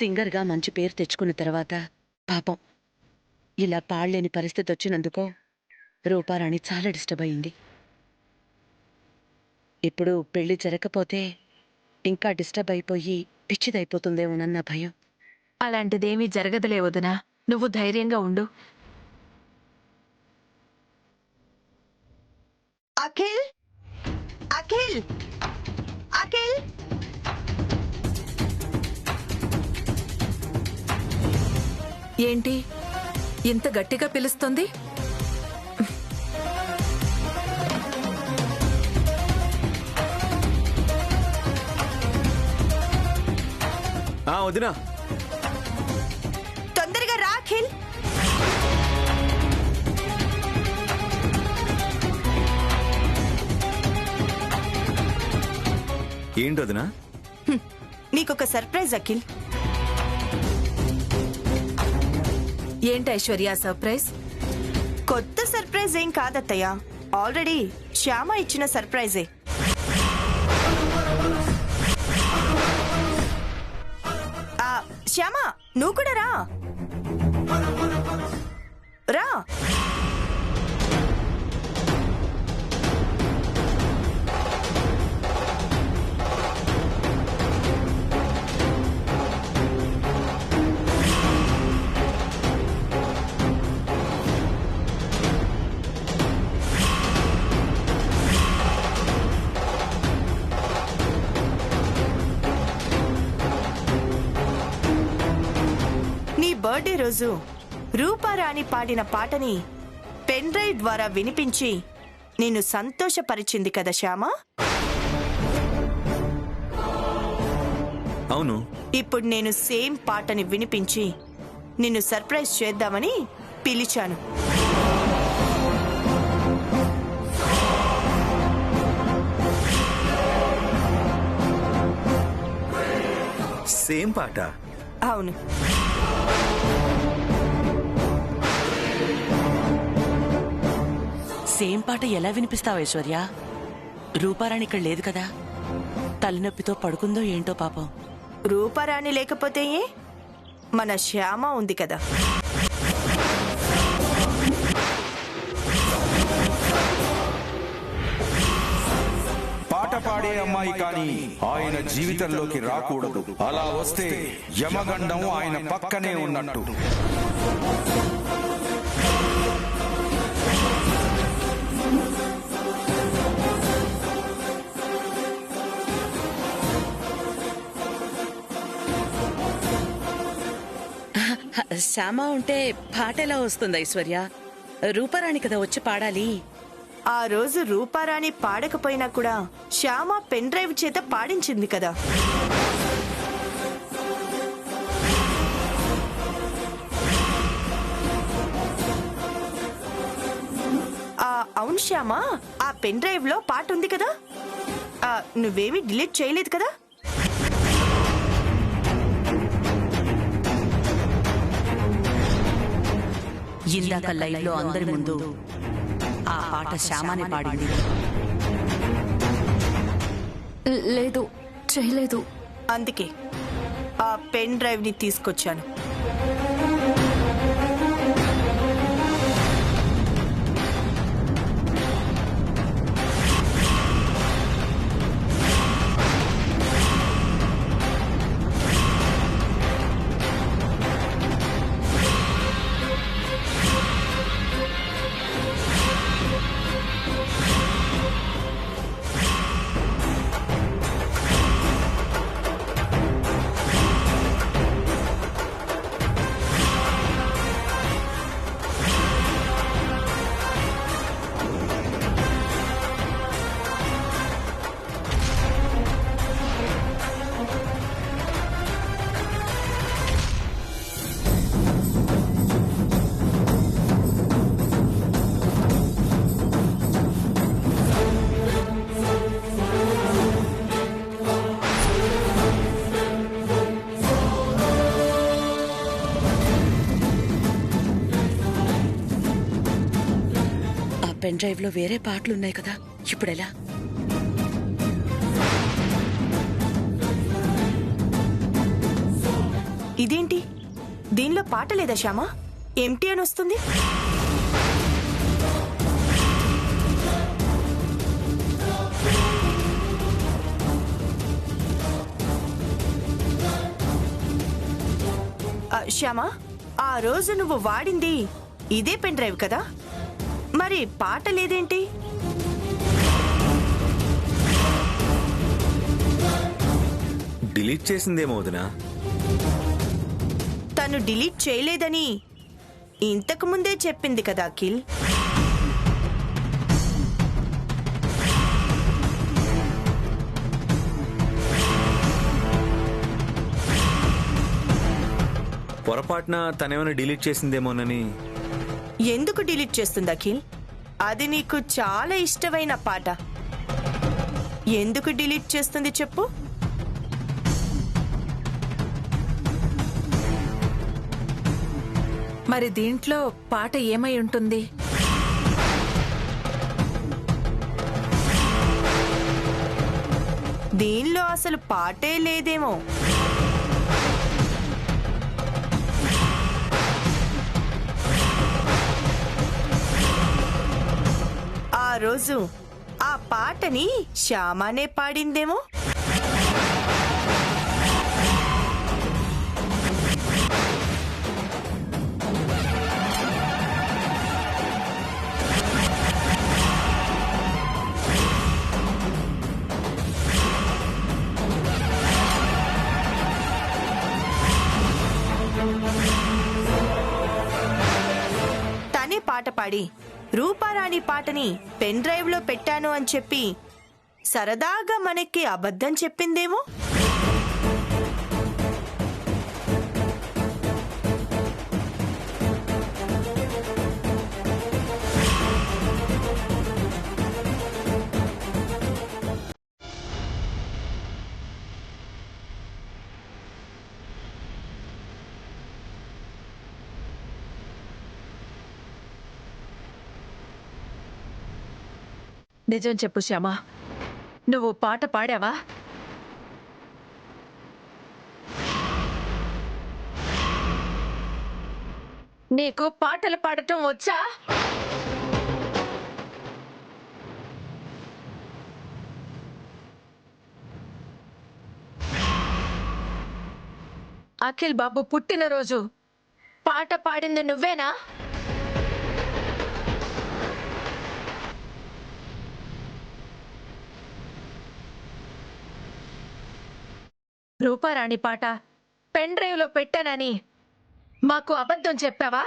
సింగర్గా మంచి పేరు తెచ్చుకున్న తర్వాత పాపం ఇలా పాడలేని పరిస్థితి వచ్చినందుకో రూపారాణి చాలా డిస్టర్బ్ అయింది. ఇప్పుడు పెళ్లి జరగకపోతే ఇంకా డిస్టర్బ్ అయిపోయి పిచ్చిదైపోతుందేమోనన్న భయం. అలాంటిదేమీ జరగదులే వదినా, నువ్వు ధైర్యంగా ఉండు. అఖిల్, అఖిల్, అఖిల్. ఏంటి ఇంత గట్టిగా పిలుస్తుంది? వదినా, తొందరగా రా అఖిల్. ఏంటి వదినా? నీకొక సర్ప్రైజ్ అఖిల్. ఏంటి ఐశ్వర్య సర్ప్రైజ్? కొత్త సర్ప్రైజ్ ఏం కాదత్తయ్య, ఆల్రెడీ శ్యామ ఇచ్చిన సర్ప్రైజే. శ్యామ, నువ్వు కూడా రా. రా. బర్త్డే రోజు రూపారాణి పాడిన పాటని పెన్ డ్రైవ్ ద్వారా వినిపించి నిన్ను సంతోషపరిచింది కదా శ్యామ? అవును. ఇప్పుడు నేను సేమ్ పాటని వినిపించి నిన్ను సర్ప్రైజ్ చేద్దామని పిలిచాను. సేమ్ పాట? అవును. సేమ్ పాట ఎలా వినిపిస్తావు ఐశ్వర్య? రూపారాణి ఇక్కడ లేదు కదా, తలనొప్పితో పడుకుందో ఏంటో పాపం. రూపారాణి లేకపోతే మన శ్యామ ఉంది కదా. పాట పాడే అమ్మాయి కానీ ఆయన జీవితంలోకి రాకూడదు. అలా వస్తే యమగండం ఆయన పక్కనే ఉన్నట్టు. శ్యామ ఉంటే పాట ఎలా వస్తుంది ఐశ్వర్య? రూపారాణి కదా వచ్చి పాడాలి. ఆ రోజు రూపారాణి పాడకపోయినా కూడా శ్యామ పెన్ డ్రైవ్ చేత పాడించింది కదా. అవును శ్యామ, ఆ పెన్ డ్రైవ్ లో పాట ఉంది కదా, నువ్వేమీ డిలీట్ చేయలేదు కదా? ఇందాక లైవ్ లో అందరి ముందు ఆ పాట శ్యామనే పాడింది. లేదు, చేయలేదు. అందుకే ఆ పెన్ డ్రైవ్ ని తీసుకొచ్చాను. పెన్ డ్రైవ్ లో వేరే పాటలున్నాయి కదా, ఇప్పుడెలా? ఇదేంటి దీనిలో పాట లేదా శ్యామా? ఎంటీ అని వస్తుంది. శ్యామా, ఆ రోజు నువ్వు వాడింది ఇదే పెన్ డ్రైవ్ కదా, మరి పాట లేదేంటి? డిలీట్ చేసిందేమో వదినా. తను డిలీట్ చేయలేదని ఇంతకు ముందే చెప్పింది కదా అఖిల్. పొరపాటున తనేమైనా డిలీట్ చేసిందేమోనని. ఎందుకు డిలీట్ చేస్తుంది అఖిల్? అది నీకు చాలా ఇష్టమైన పాట. ఎందుకు డిలీట్ చేస్తుంది చెప్పు? మరి దీంట్లో పాట ఏమై ఉంటుంది? దీనిలో అసలు పాటే లేదేమో. ఆ రోజు ఆ పాటని శ్యామానే పాడిందేమో. తనే పాట పాడి రూపారాణి పాటని పెన్ డ్రైవ్ లో పెట్టాను అని చెప్పి సరదాగా మనకి అబద్ధం చెప్పిందేమో. నిజం చెప్పు శ్యామా, నువ్వు పాట పాడావా? నీకు పాటలు పాడటం వచ్చా? అఖిల్ బాబు పుట్టినరోజు పాట పాడింది నువ్వేనా? రూపారాణి పాట పెన్ డ్రైవ్ లో పెట్టానని మాకు అబద్ధం చెప్పావా?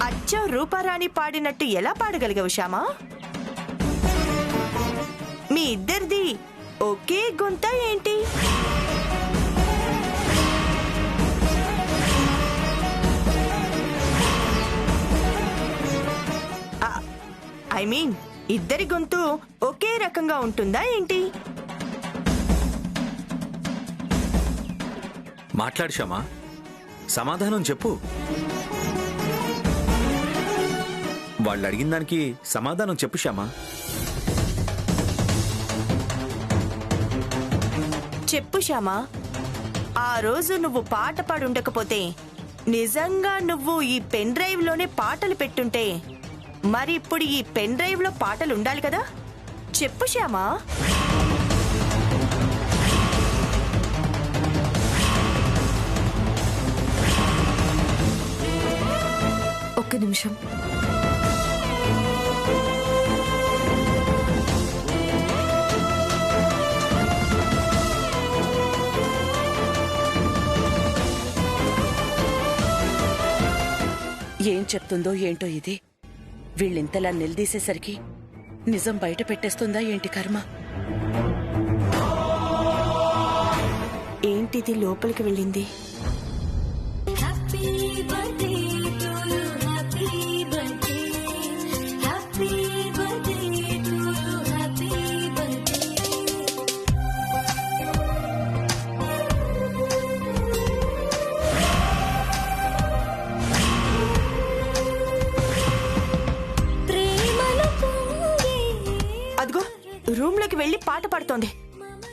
అచ్చం రూపారాణి పాడినట్టు ఎలా పాడగలిగావు శ్యామా? మీ ఇద్దరిది ఒకే గొంత ఏంటి? ఐ మీన్, ఇద్దరి గొంతు ఒకే రకంగా ఉంటుందా ఏంటి? మాట్లాడు శ్యామా, సమాధానం చెప్పు. వాళ్ళు అడిగిన దానికి సమాధానం చెప్పు శ్యామా. చెప్పు శ్యామా, ఆ రోజు నువ్వు పాట పాడుండకపోతే, నిజంగా నువ్వు ఈ పెన్ డ్రైవ్ లోనే పాటలు పెట్టుంటే, మరి ఇప్పుడు ఈ పెన్ డ్రైవ్ లో పాటలు ఉండాలి కదా? చెప్పు శ్యామా. ఒక్క నిమిషం. ఏం చెప్తుందో ఏంటో ఇది. వీళ్ళింతలా నిలదీసేసరికి నిజం బయట పెట్టేస్తుందా ఏంటి కర్మ? ఏంటిది లోపలికి వెళ్ళింది? వెళ్ళి పాట పాడుతోంది.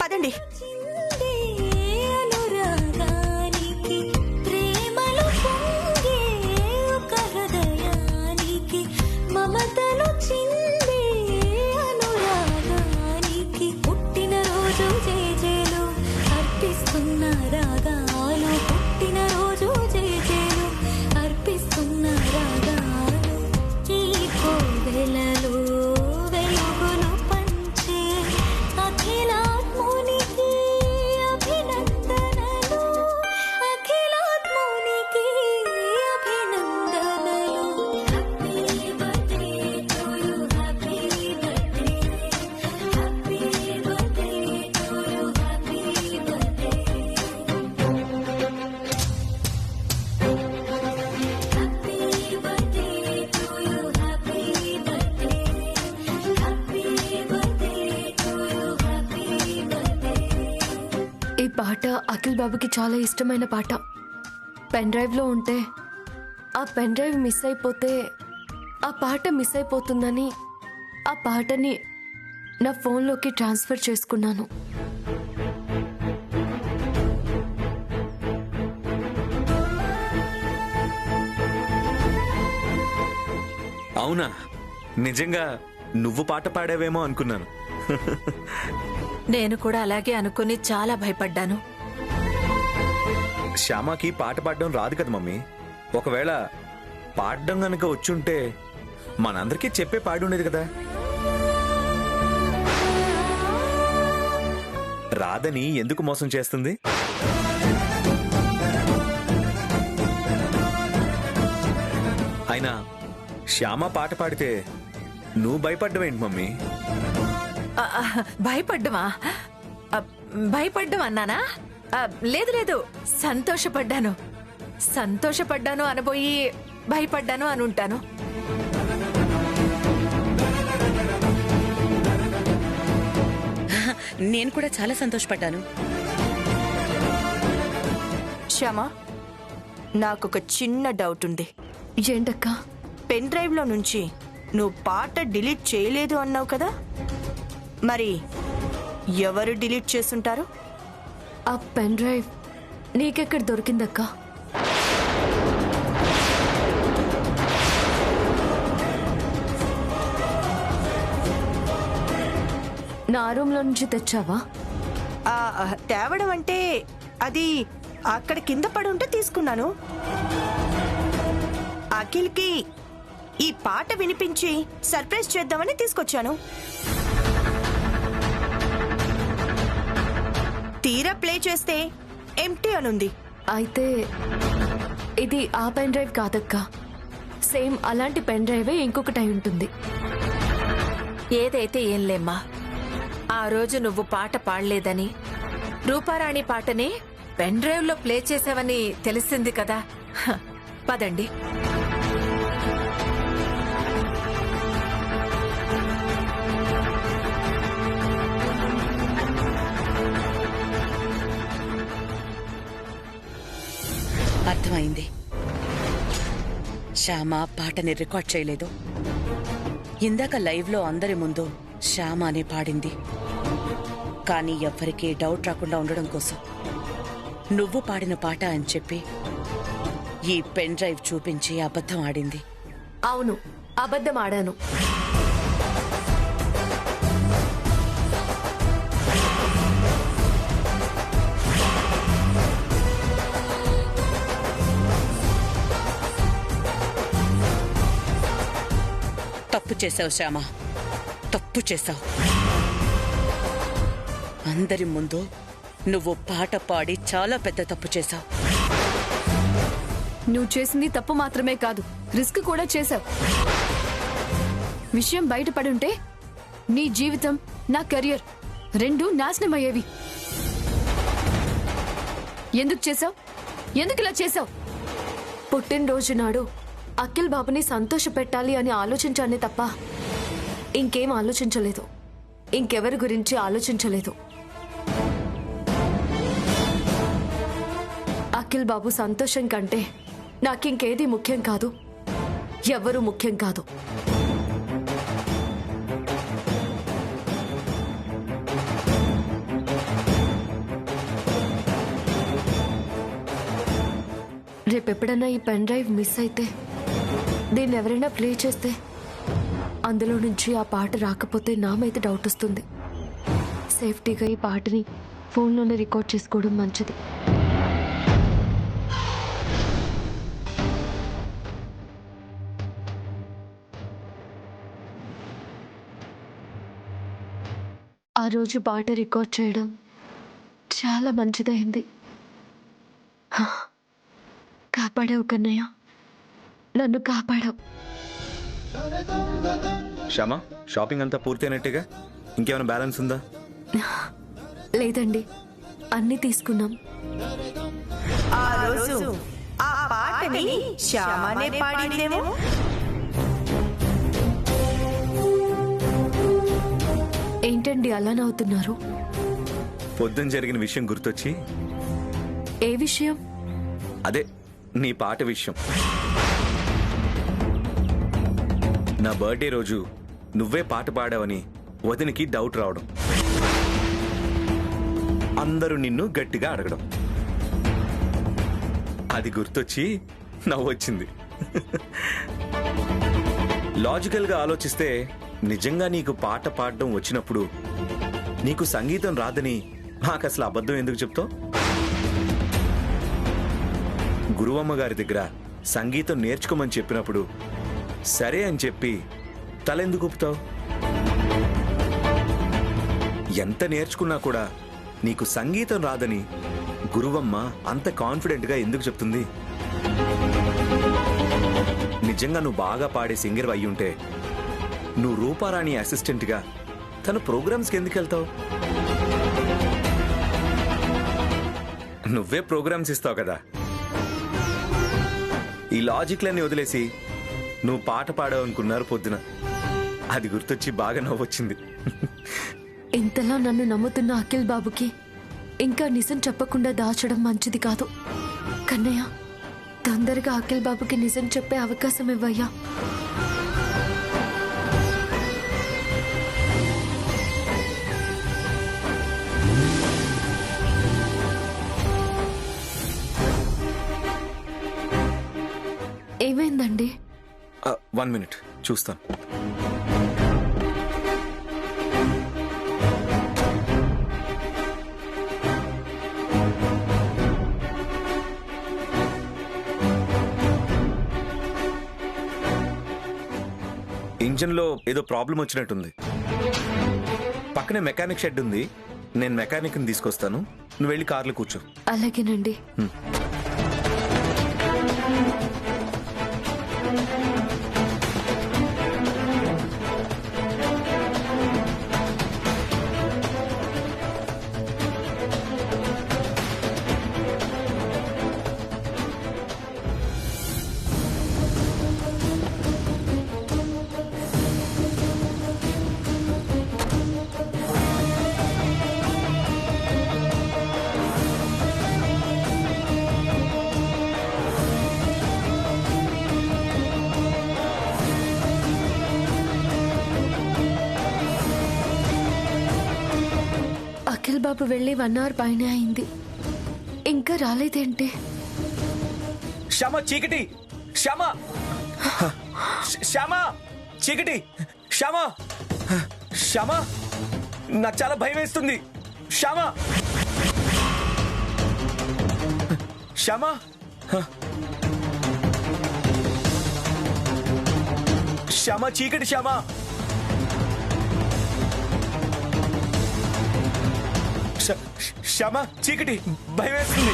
పదండి. అనురాగానికి ప్రేమలు పొంగే ఒక హృదయానికి మమతలు చిందే అనురాగానికి పుట్టిన రోజు జేజేలు అర్పిస్తున్న రాగాలు పుట్టిన రోజు జేజేలు అర్పిస్తున్న రాగాలు ఈ కోవెలలో వెలుగును పంచే అఖిలాత్మునికి అభినందనలు అఖిలాత్మునికి అభినందనలు happy birthday to you happy birthday happy birthday to you happy birthday happy birthday to you happy birthday happy birthday to you happy birthday. ఈ పాట అఖిల్ బాబుకి చాలా ఇష్టమైన పాట. పెన్ డ్రైవ్లో ఉంటే ఆ పెన్ డ్రైవ్ మిస్ అయిపోతే ఆ పాట మిస్ అయిపోతుందని ఆ పాటని నా ఫోన్లోకి ట్రాన్స్ఫర్ చేసుకున్నాను. అవునా? నిజంగా నువ్వు పాట పాడావేమో అనుకున్నాను. నేను కూడా అలాగే అనుకుని చాలా భయపడ్డాను. శ్యామకి పాట పాడడం రాదు కదా మమ్మీ. ఒకవేళ పాడడం గనక వచ్చుంటే మనందరికీ చెప్పే పాడి ఉండేది కదా. రాదని ఎందుకు మోసం చేస్తుంది? అయినా శ్యామ పాట పాడితే నువ్వు భయపడ్డవేంటి మమ్మీ? భయపడ్డమా? భయపడ్డం అన్నానా? లేదు లేదు, సంతోషపడ్డాను. సంతోషపడ్డాను అనబోయి భయపడ్డాను అనుంటాను. నేను కూడా చాలా సంతోషపడ్డాను. శ్యామ, నాకొక చిన్న డౌట్ ఉంది. ఏంటక్కా? పెన్ డ్రైవ్లో నుంచి నువ్వు పాట డిలీట్ చేయలేదు అన్నావు కదా, మరి ఎవరు డిలీట్ చేసుంటారు? ఆ పెన్ డ్రైవ్ నీకెక్కడ దొరికిందక్కా? నా రూమ్లో నుంచి తెచ్చావా? తేవడం అంటే అది అక్కడ కింద పడి ఉంటే తీసుకున్నాను. అఖిల్కి ఈ పాట వినిపించి సర్ప్రైజ్ చేద్దామని తీసుకొచ్చాను. తీరా ప్లే చేస్తే ఎంటీ అనుంది. అయితే ఇది ఆ పెన్ డ్రైవ్ కాదక్కా. సేమ్ అలాంటి పెన్ డ్రైవే ఇంకొకటి అయి ఉంటుంది. ఏదైతే ఏం లేమ్మా, ఆ రోజు నువ్వు పాట పాడలేదని, రూపారాణి పాటని పెన్ డ్రైవ్ లో ప్లే చేసావని తెలిసింది కదా. పదండి. అర్థమైంది. శ్యామ పాటని రికార్డ్ చేయలేదు. ఇందాక లైవ్లో అందరి ముందు శ్యామ అనే పాడింది. కానీ ఎవ్వరికీ డౌట్ రాకుండా ఉండడం కోసం నువ్వు పాడిన పాట అని చెప్పి ఈ పెన్ డ్రైవ్ చూపించి అబద్ధం ఆడింది. అవును, అబద్ధం ఆడాను. తప్పు చేశావు శ్యామ, తప్పు చేశావు. అందరి ముందు నువ్వు పాట పాడి చాలా పెద్ద తప్పు చేశావు. నువ్వు చేసింది తప్పు మాత్రమే కాదు, రిస్క్ కూడా చేశావు. విషయం బయటపడుంటే నీ జీవితం, నా కెరియర్ రెండు నాశనం అయ్యేవి. ఎందుకు చేశావు? ఎందుకు ఇలా చేశావు? పుట్టినరోజు నాడు అఖిల్ బాబుని సంతోష పెట్టాలి అని ఆలోచించానే తప్ప ఇంకేం ఆలోచించలేదు. ఇంకెవరి గురించి ఆలోచించలేదు. అఖిల్ బాబు సంతోషం కంటే నాకింకేది ముఖ్యం కాదు, ఎవరు ముఖ్యం కాదు. రేపు ఎప్పుడైనా ఈ పెన్ డ్రైవ్ మిస్ అయితే, దీన్ని ఎవరైనా ప్లే చేస్తే, అందులో నుంచి ఆ పాట రాకపోతే నా మీద డౌట్ వస్తుంది. సేఫ్టీగా ఈ పాటని ఫోన్లోనే రికార్డ్ చేసుకోవడం మంచిది. ఆ రోజు పాట రికార్డ్ చేయడం చాలా మంచిదైంది. కాపాడావు కన్నయ్య, నన్ను కాపాడావు. శ్యామ, షాపింగ్ అంతా పూర్తయినట్టుగా? ఇంకేమైనా బ్యాలెన్స్ ఉందా? లేదండి, అన్నీ తీసుకున్నాం. ఆ రోజు ఆ పాటని శ్యామనే పాడిందేమో. ఏంటండి అలా నవ్వుతున్నారు? పొద్దున జరిగిన విషయం గుర్తొచ్చి. ఏ విషయం? అదే నీ పాట విషయం. నా బర్త్డే రోజు నువ్వే పాట పాడావని వదినికి డౌట్ రావడం, అందరూ నిన్ను గట్టిగా అడగడం, అది గుర్తొచ్చి నవ్వొచ్చింది. లాజికల్గా ఆలోచిస్తే నిజంగా నీకు పాట పాడడం వచ్చినప్పుడు నీకు సంగీతం రాదని నాకు అసలు అబద్ధం ఎందుకు చెప్తావు? గురువమ్మ గారి దగ్గర సంగీతం నేర్చుకోమని చెప్పినప్పుడు సరే అని చెప్పి తలెందుకు ఊపుతావు? ఎంత నేర్చుకున్నా కూడా నీకు సంగీతం రాదని గురువమ్మ అంత కాన్ఫిడెంట్గా ఎందుకు చెప్తుంది? నిజంగా నువ్వు బాగా పాడే సింగర్ అయ్యుంటే నువ్వు రూపారాణి అసిస్టెంట్గా తన ప్రోగ్రామ్స్కి ఎందుకు వెళ్తావు? నువ్వే ప్రోగ్రామ్స్ ఇస్తావు కదా. ఈ లాజిక్లన్నీ వదిలేసి నువ్వు పాట పాడావు అనుకున్నారు పొద్దున, అది గుర్తొచ్చి బాగా నవ్వొచ్చింది. ఇంతలా నన్ను నమ్ముతున్న అఖిల్ బాబుకి ఇంకా నిజం చెప్పకుండా దాచడం మంచిది కాదు. కన్నయ్య, తొందరగా అఖిల్ బాబుకి నిజం చెప్పే అవకాశం ఇవ్వయ్యా. ఏమైందండి? 1 minute చూస్తాను. ఇంజన్లో ఏదో ప్రాబ్లం వచ్చినట్టుంది. పక్కనే మెకానిక్ షెడ్ ఉంది, నేను మెకానిక్ని తీసుకొస్తాను, నువ్వు వెళ్ళి కార్లో కూర్చో. అలాగేనండి. అఖిల్ బాబు వెళ్ళి 1 hour పైనే అయింది, ఇంకా రాలేదేంటి? శ్యామ, చీకటి! శ్యామ! శ్యామ! చీకటి! శ్యామ! శ్యామ! నాకు చాలా భయం వేస్తుంది. శ్యామ! శ్యామ! శ్యామ, చీకటి! శ్యామ! శ్యామ, చీకటి! భయం వేస్తుంది.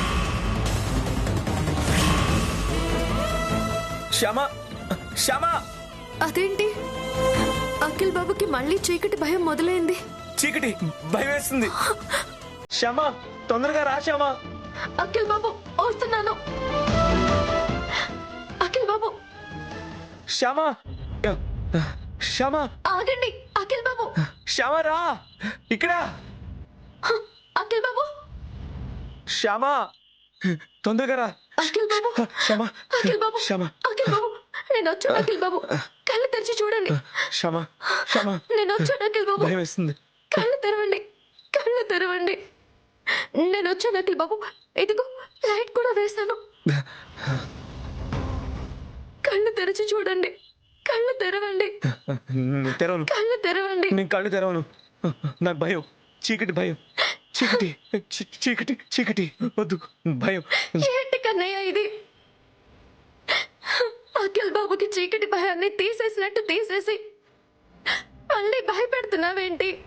శ్యామ! శ్యామ! అదేంటి, అఖిల్ బాబుకి మళ్ళీ చీకటి భయం మొదలైంది. చీకటి! భయం వేస్తుంది. శ్యామ, తొందరగా రా శ్యామ. అఖిల్ బాబు వస్తున్నాను. అఖిల్ బాబు, శ్యామ! శ్యామ! ఆగండి. అఖిల్ బాబు, శ్యామ రా ఇక్కడ. అఖిల్ బాబు, శ్యామ, తొందరగా రా. అఖిల్ బాబు, శ్యామ! అఖిల్ బాబు, శ్యామ! అఖిల్ బాబు, నేను వచ్చాను. అఖిల్ బాబు, కళ్ళు తెరిచి చూడండి. శ్యామ! శ్యామ! నేను వచ్చాను. అఖిల్ బాబు, భయం వేస్తుంది. కళ్ళు తెరవండి, కళ్ళు తెరవండి. నేను వచ్చాను అఖిల్ బాబు. ఇదిగో లైట్ కూడా వేశాను. కళ్ళు తెరిచి చూడండి. కళ్ళు తెరవండి. తెరవను. కళ్ళు తెరవండి. నేను కళ్ళు తెరవను. నాకు భయం. చీకటి భయం. చీకటి చీకటి చీకటి వద్దు. భయం. ఏంటి కన్నయ్య ఇది? అఖిల్ బాబుకి చీకటి భయాన్ని తీసేసినట్టు తీసేసి మళ్ళీ భయపెడుతున్నావేంటి?